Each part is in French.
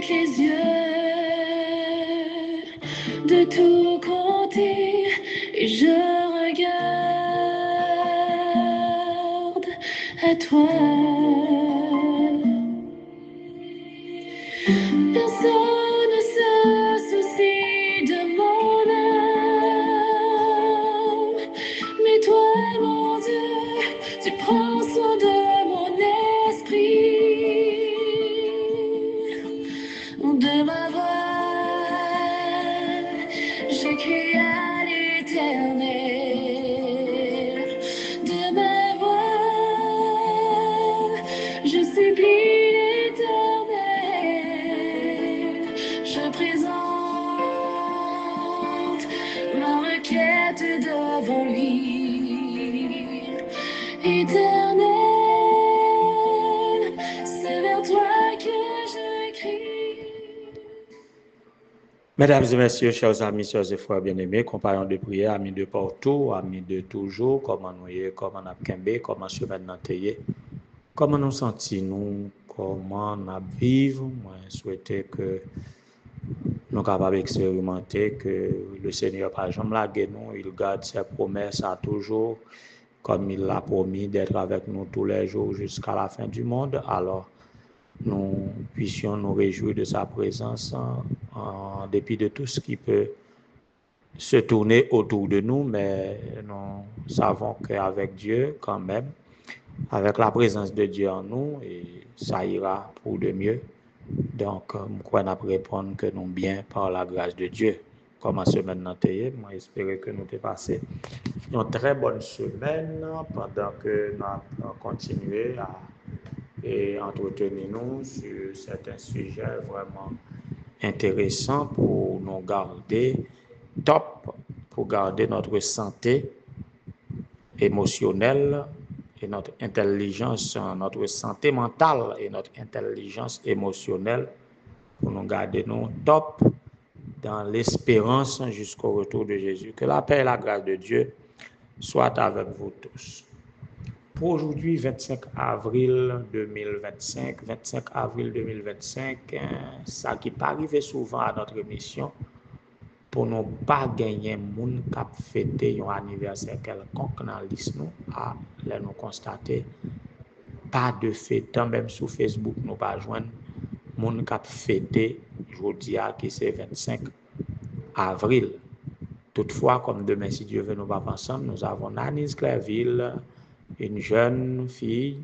jette les yeux de tous côtés et je regarde à toi. Personne ne se soucie de mon âme, mais toi, mon Dieu, tu prends soin de mon esprit, de ma voix, je crie à l'Éternel, de ma voix, je supplie l'Éternel, je présente ma requête devant lui. Éternel, c'est vers toi que je crie. Mesdames et messieurs, chers amis, chers et frères bien-aimés, compagnons de prière, amis de partout, amis de toujours, comment nous y est, comment nous avons comment semaine nous avons comment nous sentons, comment nous vivons. Moi, je souhaitais que nous sommes capables d'expérimenter que le Seigneur, par exemple, nous, il garde ses promesses à toujours, comme il l'a promis d'être avec nous tous les jours jusqu'à la fin du monde. Alors, nous puissions nous réjouir de sa présence en dépit de tout ce qui peut se tourner autour de nous, mais nous savons qu'avec Dieu, quand même, avec la présence de Dieu en nous, et ça ira pour de mieux. Donc, nous croyons répondre que nous bien par la grâce de Dieu. Comment semaine nous moi j'espère que nous avons passé une très bonne semaine pendant que nous avons continué à entretenir nous sur certains sujets vraiment intéressants pour nous garder top, pour garder notre santé émotionnelle et notre intelligence, notre santé mentale et notre intelligence émotionnelle, pour nous garder nous top dans l'espérance jusqu'au retour de Jésus. Que la paix et la grâce de Dieu soient avec vous tous. Pour aujourd'hui, 25 avril 2025, ça qui pas arrivé souvent à notre émission, pour ne pas gagner moun cap fêter un anniversaire quelconque dans liste nous, là nous constater pas de fête, même sur Facebook nous pas joindre moun cap fêter jeudi qui c'est 25 avril. Toutefois, comme demain, si Dieu veut, nous va ensemble, nous avons Nanise Clairville, une jeune fille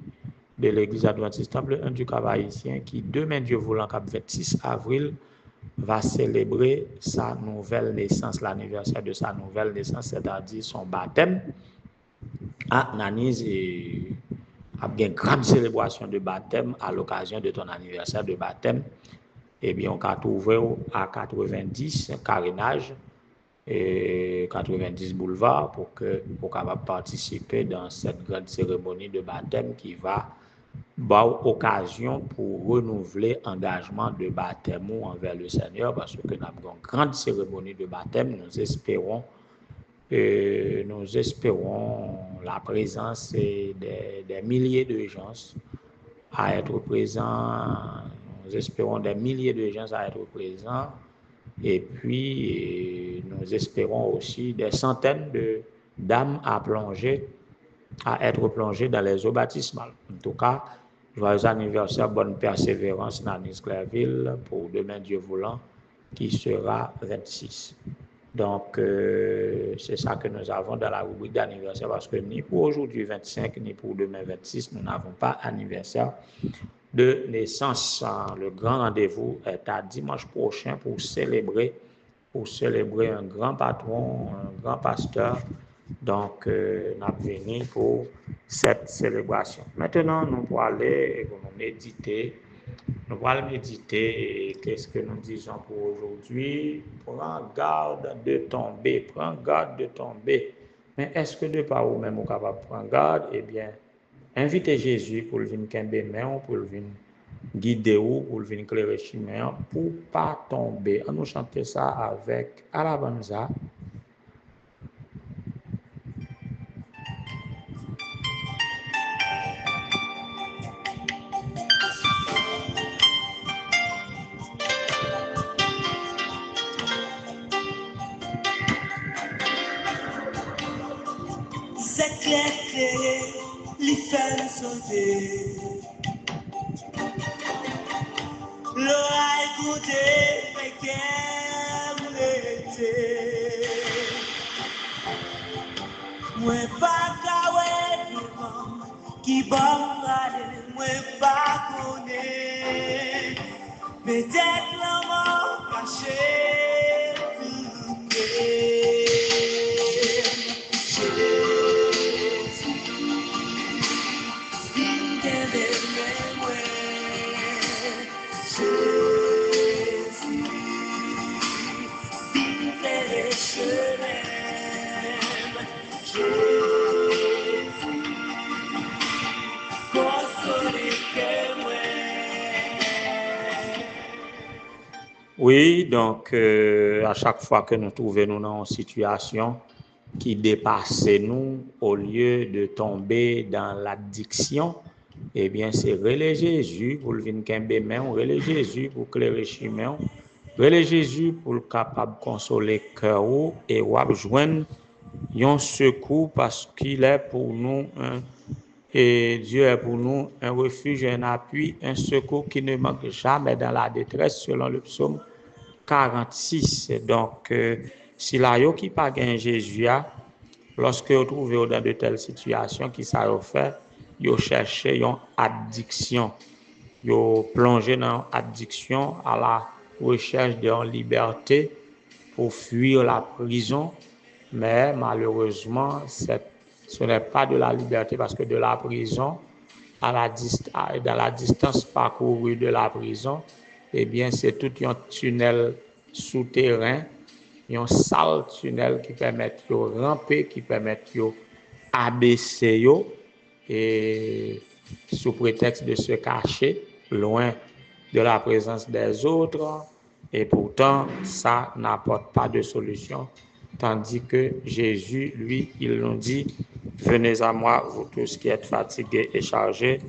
de l'église adventiste Temple 1 du Cap-Haïtien qui, demain, Dieu voulant, 26 avril, va célébrer sa nouvelle naissance, l'anniversaire de sa nouvelle naissance, c'est-à-dire son baptême. Nanise a bien une grande célébration de baptême à l'occasion de ton anniversaire de baptême. Eh bien, on a trouvé à 90 carénage et 90 boulevard pour capable participer dans cette grande cérémonie de baptême qui va avoir occasion pour renouveler engagement de baptême envers le Seigneur, parce que nous avons une grande cérémonie de baptême. Nous espérons la présence des milliers de gens à être présents. Nous espérons des milliers de gens à être présents. Et puis, nous espérons aussi des centaines d'âmes à être plongées dans les eaux baptismales. En tout cas, joyeux anniversaire, bonne persévérance, Nanise Clairville, pour demain, Dieu voulant, qui sera 26. Donc, c'est ça que nous avons dans la rubrique d'anniversaire, parce que ni pour aujourd'hui 25, ni pour demain 26, nous n'avons pas anniversaire de naissance. Le grand rendez-vous est à dimanche prochain pour célébrer un grand patron, un grand pasteur. Donc, nous avons venu pour cette célébration. Maintenant, nous allons aller et nous méditer. Nous allons méditer qu'est-ce que nous disons pour aujourd'hui. Prends garde de tomber, prends garde de tomber. Mais est-ce que de par vous-même, vous êtes capable de prendre garde? Eh bien, invitez Jésus pour le venir camber main, pour le venir guider ou pour le venir éclairer chemin, pour ne pas tomber. On nous chanter ça avec Alabanza. c'est clair, les femmes sont des. L'oreille goûtée, mais qu'elle était. Moi, pas kawé, qui bon aller, moi, pas connaître. Peut-être l'amour caché, Oui, donc à chaque fois que nous trouvons dans une situation qui dépasse nous, au lieu de tomber dans l'addiction, eh bien c'est relais Jésus pour le venir kembe main, relais Jésus pour clairer chemin, relais Jésus pour le capable consoler cœur et ou joindre un secours parce qu'il est pour nous et Dieu est pour nous un refuge, un appui, un secours qui ne manque jamais dans la détresse, selon le psaume 46. Donc, si la yo qui pas gain Jésus, lorsque vous trouvez dans de telles situations, qui ça vous fait, vous cherchez une addiction. Vous plongez dans l'addiction à la recherche de liberté pour fuir la prison. Mais malheureusement, ce n'est pas de la liberté parce que de la prison, dans la distance parcourue de la prison, eh bien, c'est tout un tunnel souterrain, un sale tunnel qui permet de ramper, qui permet de abaisser, et sous prétexte de se cacher loin de la présence des autres. Et pourtant, ça n'apporte pas de solution. Tandis que Jésus, lui, il nous dit, venez à moi, vous tous qui êtes fatigués et chargés,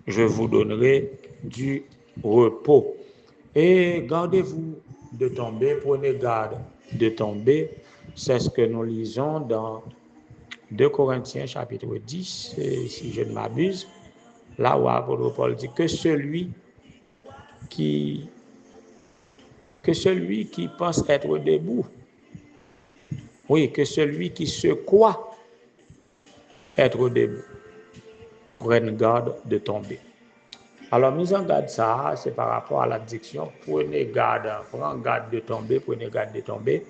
je vous donnerai du repos. Et gardez-vous de tomber, prenez garde de tomber. C'est ce que nous lisons dans 2 Corinthiens chapitre 10, si je ne m'abuse, là où l'apôtre Paul dit que celui qui pense être debout, oui, que celui qui se croit être debout, prenne garde de tomber. Alors, mise en garde ça, c'est par rapport à l'addiction. Prenez garde de tomber, prenez garde de tomber.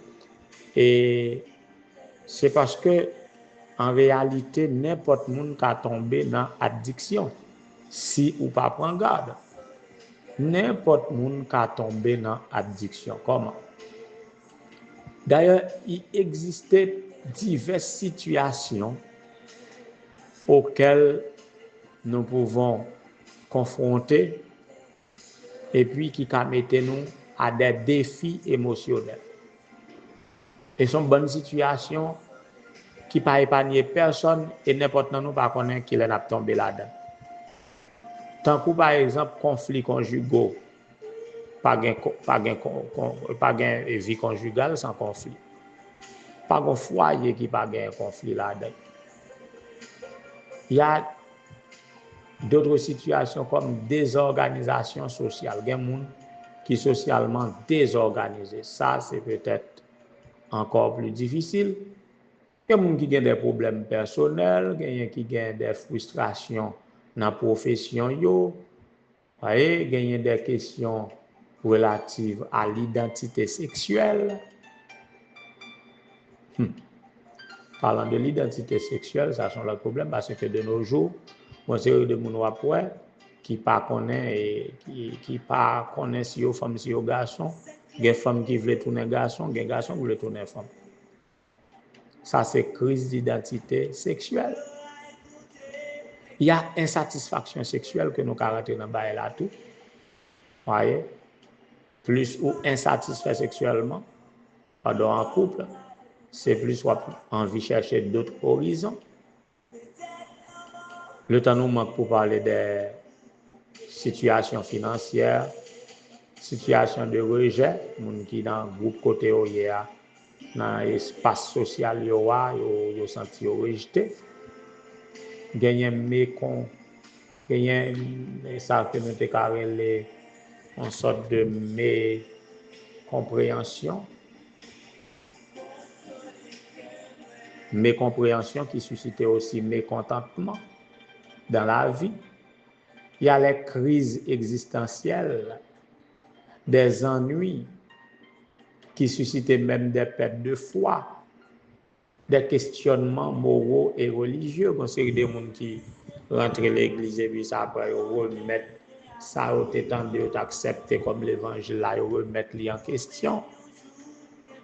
Et c'est parce que, en réalité, n'importe monde qui a tombé dans l'addiction, si ou pas prendre garde. N'importe monde qui a tombé dans l'addiction. Comment? D'ailleurs, il existait diverses situations auxquelles nous pouvons confronter et puis qui mettent nous à des défis émotionnels. Et sont bonnes situations qui ne pas épargner personne et n'importe nous pas connaître qu'il est tombé là-dedans. Tant que par exemple conflits conjugaux, pas de vie conjugale sans conflit. Pas de foyer qui pas de conflit là-dedans. Il y a d'autres situations comme désorganisation sociale. Il y a des gens qui sont socialement désorganisés. Ça, c'est peut-être encore plus difficile. Il y a des gens qui ont des problèmes personnels, il y a qui ont des frustrations dans la profession. Il y a des questions relatives à l'identité sexuelle. Parlant de l'identité sexuelle, ça sont le problème parce que de nos jours, on série de gens qui pas connaissent qui pas connaissent si aux femmes si aux garçons, il y a des femmes qui veulent tourner garçon, il y a des garçons qui veulent tourner femme. Ça c'est crise d'identité sexuelle. Il y a insatisfaction sexuelle que nous caractérisons dans bail là tout. Voyez, plus ou insatisfait sexuellement pendant un couple, c'est plus ou envie de chercher d'autres horizons. Le temps nous manque pour parler des situations financières, situation de rejet, moun qui dans groupe côté dans l'espace social yo senti rejeté. gagner ça que nous déclarons en sorte de mécompréhension qui suscitait aussi mécontentement dans la vie. Il y a les crises existentielles, des ennuis qui suscitaient même des pertes de foi, des questionnements moraux et religieux. Bon, c'est des gens qui rentrent à l'église et puis ça après ils remettent ça au temps de accepter comme l'évangile là, ils remettent en question.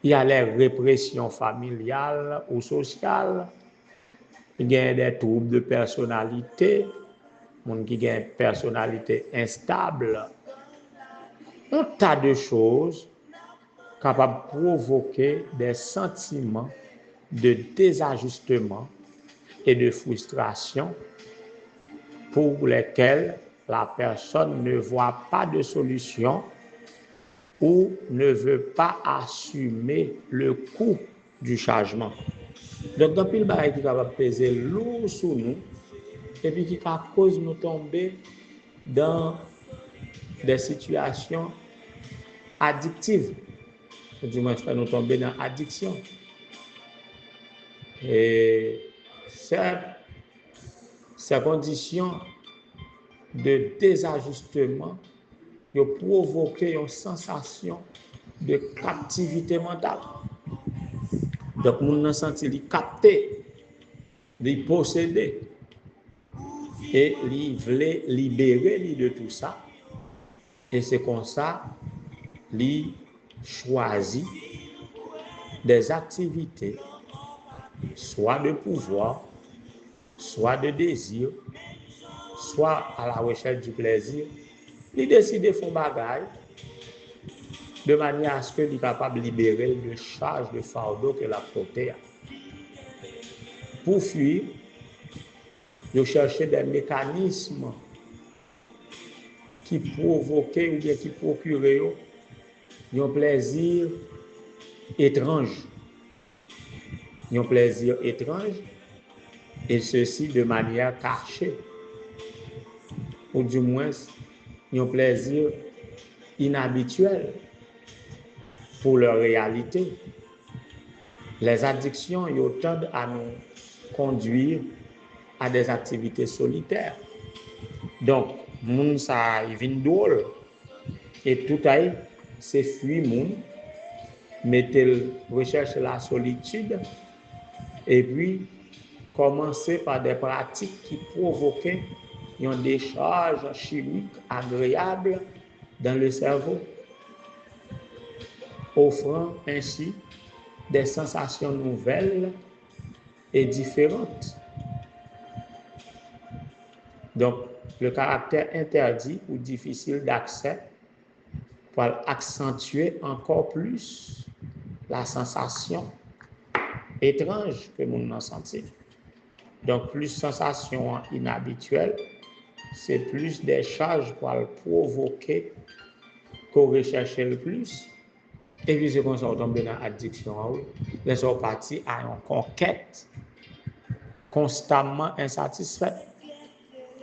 Il y a les répressions familiales ou sociales. Il y a des troubles de personnalité, gens qui ont une personnalité instable. Un tas de choses capables de provoquer des sentiments de désajustement et de frustration pour lesquels la personne ne voit pas de solution ou ne veut pas assumer le coût du changement. Donc, dans le bagage qui va peser lourd sur nous, et puis qui va cause nous tomber dans des situations addictives, ou du moins faire nous tomber dans l'addiction. Et ces conditions de désajustement ont provoqué une sensation de captivité mentale. Donc, nous avons senti les capter, les posséder, et ils voulaient libérer de tout ça. Et c'est comme ça qu'ils choisissent des activités, soit de pouvoir, soit de désir, soit à la recherche du plaisir. Ils décident de faire bagaille de manière à ce qu'ils soient capables de libérer de charge de fardeau que la portée. Pour fuir, ils cherchent des mécanismes qui provoquaient ou bien qui procuraient un plaisir étrange. Un plaisir étrange, et ceci de manière cachée. Ou du moins, un plaisir inhabituel pour leur réalité. Les addictions tendent à nous conduire à des activités solitaires. Donc, moun ça il vient drôle et tout aille c'est fuir moun, mettez recherche la solitude et puis commencer par des pratiques qui provoquent une décharge chimique agréable dans le cerveau, offrant ainsi des sensations nouvelles et différentes. Donc, le caractère interdit ou difficile d'accès va accentuer encore plus la sensation étrange que nous avons sentie. Donc, plus sensation inhabituelle, c'est plus des charges pour le provoquer qu'on recherche le plus. Et puis, c'est comme ça qu'on tombe dans l'addiction. Les gens sont partis à une conquête constamment insatisfaite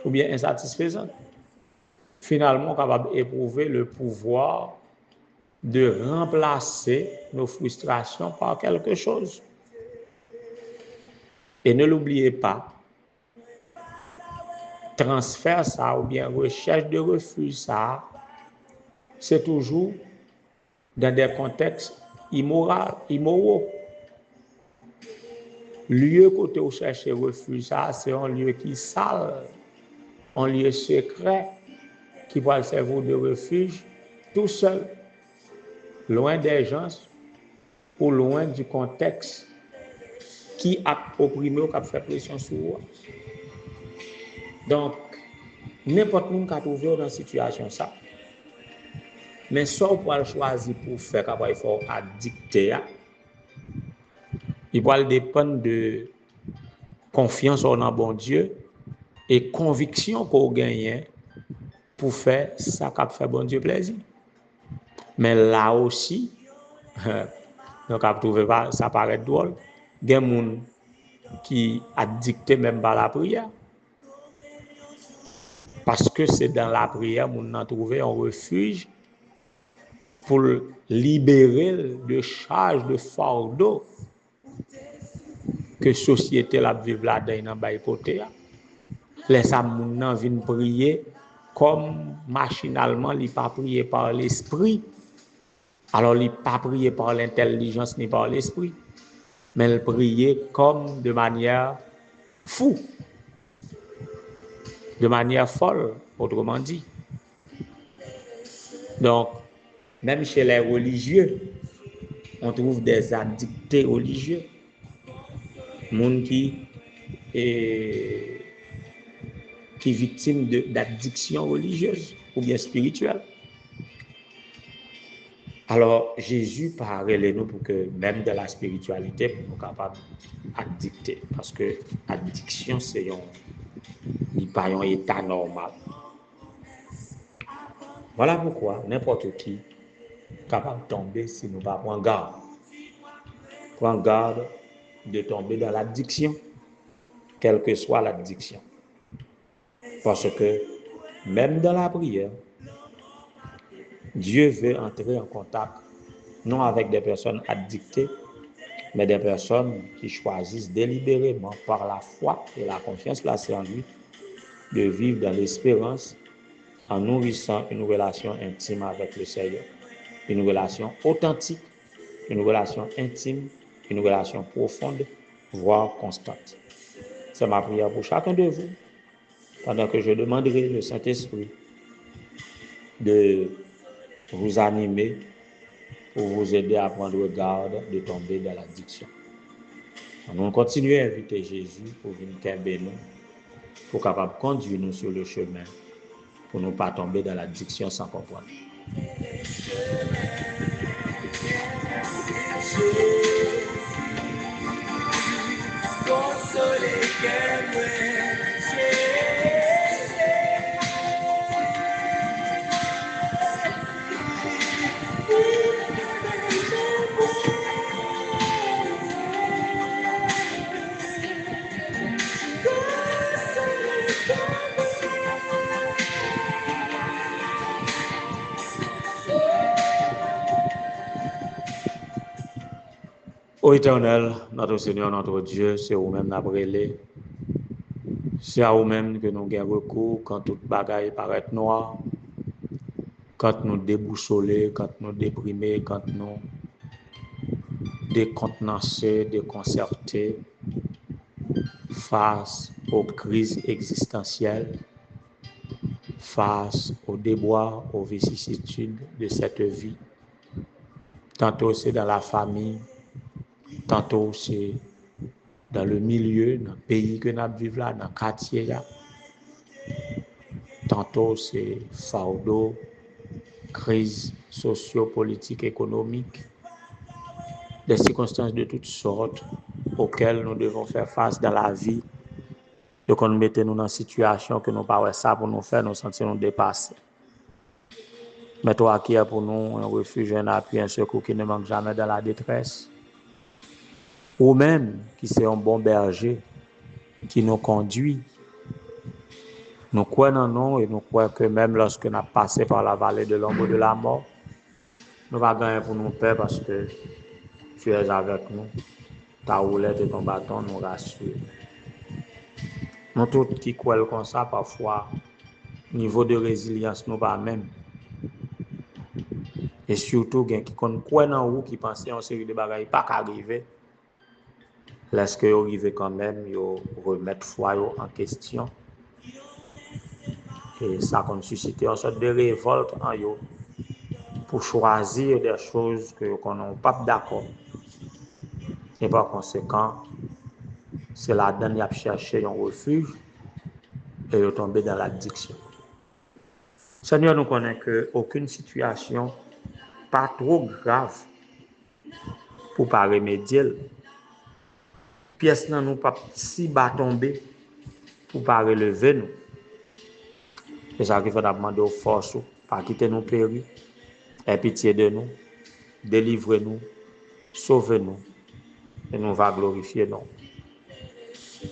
ou bien insatisfaisante. Finalement, capable d'éprouver le pouvoir de remplacer nos frustrations par quelque chose. Et ne l'oubliez pas, transfert ça ou bien recherche de refuge ça, c'est toujours dans des contextes immoraux. Lieu côté où chercher refuge ça, c'est un lieu qui sale, un lieu secret qui va servir de refuge tout seul, loin des gens ou loin du contexte qui a opprimé ou qui a fait pression sur vous. Donc, n'importe qui a trouvé dans une situation ça. Mais soit on peut choisir pour faire qu'il faut addicter, il va dépendre de confiance en un bon Dieu et conviction qu'on gagne pour faire ça qui fait bon Dieu plaisir. Mais là aussi, donc ça paraît drôle, il y a des gens qui addictent même par la prière. Parce que c'est dans la prière qu'on a trouvé un refuge pour libérer de charges, de fardeau que la société la vive là-dedans dans côté. Les gens viennent prier comme machinalement, ils ne pas prier par l'esprit. Alors, ils ne pas prier par l'intelligence ni par l'esprit, mais ils prier comme de manière fou, de manière folle, autrement dit. Donc, même chez les religieux, on trouve des addictés religieux. Monde qui est victime d'addiction religieuse ou bien spirituelle. Alors, Jésus parlait nous pour que même de la spiritualité, pour nous capables d'addicter. Parce que l'addiction, c'est pas un état normal. Voilà pourquoi n'importe qui est capable de tomber si nous ne pas prendre garde. Prendre garde de tomber dans l'addiction, quelle que soit l'addiction. Parce que même dans la prière, Dieu veut entrer en contact, non avec des personnes addictées, mais des personnes qui choisissent délibérément par la foi et la confiance placée en lui de vivre dans l'espérance en nourrissant une relation intime avec le Seigneur, une relation authentique, une relation intime, une relation profonde, voire constante. C'est ma prière pour chacun de vous, pendant que je demanderai le Saint-Esprit de vous animer pour vous aider à prendre garde de tomber dans l'addiction. Nous continuons à inviter Jésus pour venir qu'aider nous, pour capable conduire nous sur le chemin, pour ne pas tomber dans l'addiction sans comprendre. Ô Éternel, notre Seigneur, notre Dieu, c'est vous-même nous brûler. C'est à vous-même que nous avons recours quand toute bagaille paraît noire, quand nous déboussolés, quand nous déprimés, quand nous décontenancés, déconcertés face aux crises existentielles, face aux déboires, aux vicissitudes de cette vie. Tantôt c'est dans la famille, tantôt c'est dans le milieu, dans le pays que nous vivons là, dans le quartier là. Tantôt c'est fardeau, crise socio-politique, économique, des circonstances de toutes sortes auxquelles nous devons faire face dans la vie. Donc on mettait nous dans une situation que nous pas ça pour nous faire nous sentir nous dépasser. Mais toi qui es pour nous un refuge, un appui, un secours qui ne manque jamais dans la détresse. Ou même qui c'est un bon berger qui nous conduit. Nous croyons en nous et nous croyons que même lorsque nous passons par la vallée de l'ombre de la mort, nous va gagner pour nous peur parce que tu es avec nous. Ta roulette et ton bâton nous rassurent. Nous tous qui croyons comme ça, parfois, niveau de résilience, nous pas même. Et surtout, qui croient en vous, qui pensent en série de bagailles, pas qu'arriver. Lorsque vous arrivez quand même, vous remettre foi en question. Et ça a suscité une sorte de révolte en vous pour choisir des choses que vous n'êtes pas d'accord. Et par conséquent, c'est là-dedans qu'il a cherché un refuge et vous tombez dans l'addiction. Seigneur, nous connaissons qu'aucune situation pas trop grave pour ne pas remédier. Pièce nan nous pas si bas tomber pour ne pas relever nous. C'est ça qu'il faut demander aux forces, pas quitter nous périr, aie pitié de nous, délivrez-nous, sauvez-nous, et nous va glorifier nous.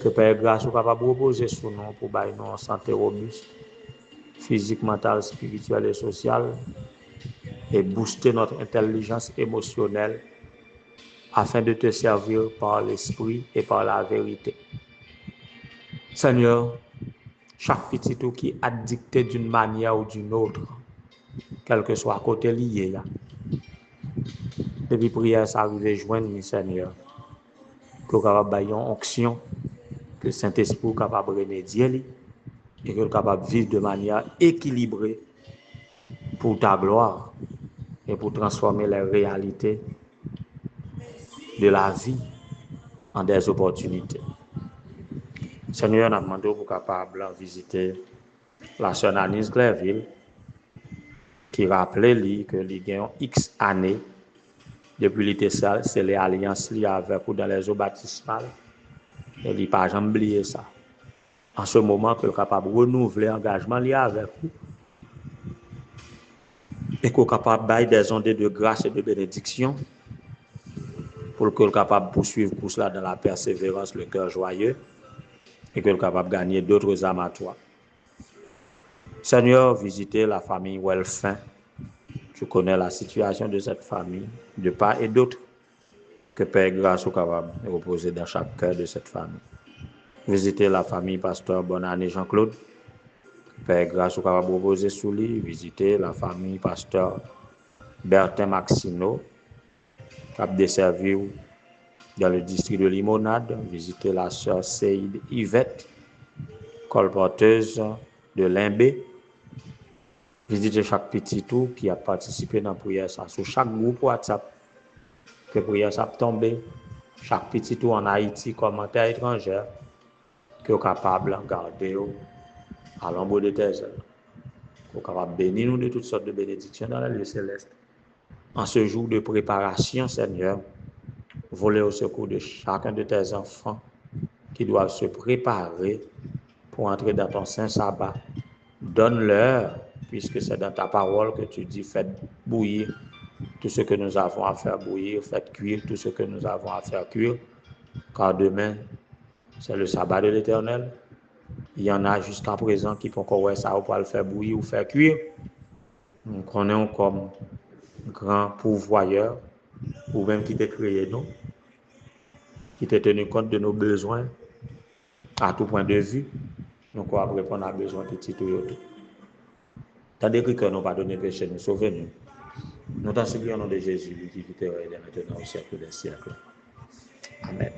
Que Père grâce soit capable de reposer sur nous pour bailler nous en santé robuste, physique, mentale, spirituelle et sociale, et booster notre intelligence émotionnelle afin de te servir par l'esprit et par la vérité. Seigneur, chaque petit tout qui est addicté d'une manière ou d'une autre, quel que soit côté lié, là, depuis prière, ça arrive joindre, Seigneur, que capable de faire une onction, que Saint-Esprit est capable de remédier et que capable de vivre de manière équilibrée pour ta gloire et pour transformer les réalités de la vie en des opportunités. Seigneur, nous demandons pour capable de visiter la sœur Anise Clairville, qui rappelait lui que il y a X années depuis l'été seul, c'est les alliances liées avec vous dans les eaux baptismales. Et il n'a pas jamais oublié ça. En ce moment, que est capable de renouveler l'engagement lié avec vous et qu'on est capable de bailler des ondes de grâce et de bénédiction pour que soit capable de poursuivre pour cela dans la persévérance, le cœur joyeux et que soit capable de gagner d'autres âmes à toi. Seigneur, visitez la famille Welfin. Tu connais la situation de cette famille, de part et d'autre. Que Père grâce soit capable de reposer dans chaque cœur de cette famille. Visitez la famille Pasteur Bonannée Jean-Claude. Père grâce soit capable de reposer sous lui. Visitez la famille Pasteur Bertin Maxino, qui a desservi dans le district de Limonade. Visitez la sœur Seyd Yvette, colporteuse de Limbé. Visitez chaque petit tout qui a participé dans la prière. Sur chaque groupe WhatsApp, que la prière soit tombée. Chaque petit tout en Haïti comme en terre étrangère, qui est capable de garder à l'ombre de tes ailes. Qui est capable de bénir nous de toutes sortes de bénédictions dans la lieu céleste. En ce jour de préparation, Seigneur, voler au secours de chacun de tes enfants qui doivent se préparer pour entrer dans ton saint sabbat. Donne-leur, puisque c'est dans ta parole que tu dis, faites bouillir tout ce que nous avons à faire bouillir, faites cuire tout ce que nous avons à faire cuire, car demain, c'est le sabbat de l'Éternel. Il y en a jusqu'à présent qui font encore ça pour le faire bouillir ou faire cuire. Nous connaissons comme grand pourvoyeur, ou même qui t'a créé nous, qui t'a tenu compte de nos besoins à tout point de vue. Nous croyons répondre à besoin petit tout. Tandis que nous pas donné péché, nous sauvez-nous. Nous t'en supplions au nom de Jésus, qui vit et règne maintenant au siècle des siècles. Amen.